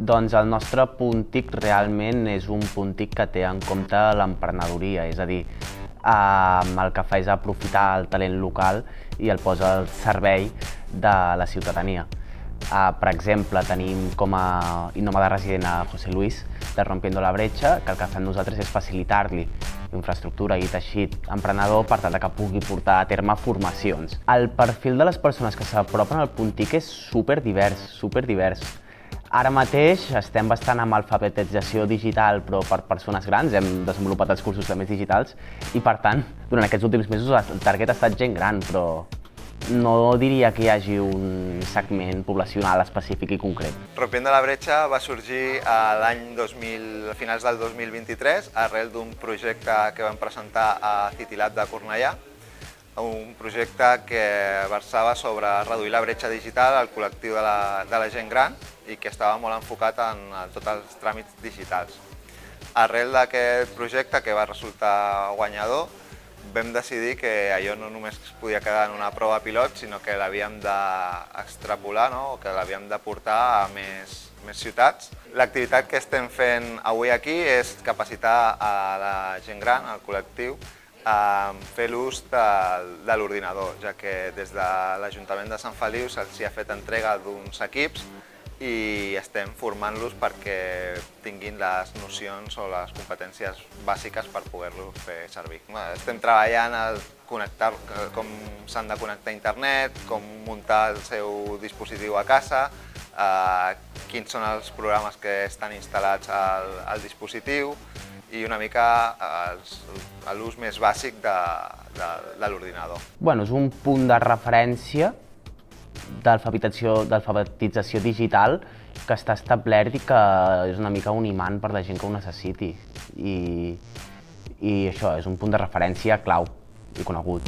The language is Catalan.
Doncs el nostre punt TIC realment és un punt TIC que té en compte l'emprenedoria, és a dir, el que fa és aprofitar el talent local i el posa al servei de la ciutadania. Per exemple, tenim com a innòmada resident a José Luis, de Rompiendo la Brecha, que el que fem nosaltres és facilitar-li infraestructura i teixit emprenedor per tal que pugui portar a terme formacions. El perfil de les persones que s'apropen al punt TIC és superdivers. Ara mateix estem bastant amb alfabetització digital, però per persones grans, hem desenvolupat els cursos de més digitals i, per tant, durant aquests últims mesos el target ha estat gent gran, però no diria que hi hagi un segment poblacional específic i concret. Rompiendo la Brecha va sorgir a finals del 2023 arrel d'un projecte que vam presentar a Citylab de Cornellà, un projecte que versava sobre reduir la bretxa digital al col·lectiu de la gent gran i que estava molt enfocat en tots els tràmits digitals. Arrel d'aquest projecte, que va resultar guanyador, vam decidir que allò no només es podia quedar en una prova pilot, sinó que l'havíem d'extrapolar, o que l'havíem de portar a més ciutats. L'activitat que estem fent avui aquí és capacitar a la gent gran, al col·lectiu, a fer l'ús de l'ordinador, ja que des de l'Ajuntament de Sant Feliu se'ls ha fet entrega d'uns equips i estem formant-los perquè tinguin les nocions o les competències bàsiques per poder-los fer servir. Estem treballant a connectar com s'han de connectar a internet, com muntar el seu dispositiu a casa, quins són els programes que estan instal·lats al dispositiu i una mica l'ús més bàsic de l'ordinador. És un punt de referència d'alfabetització digital que està establert i que és una mica un imant per la gent que ho necessiti. I això és un punt de referència clau i conegut.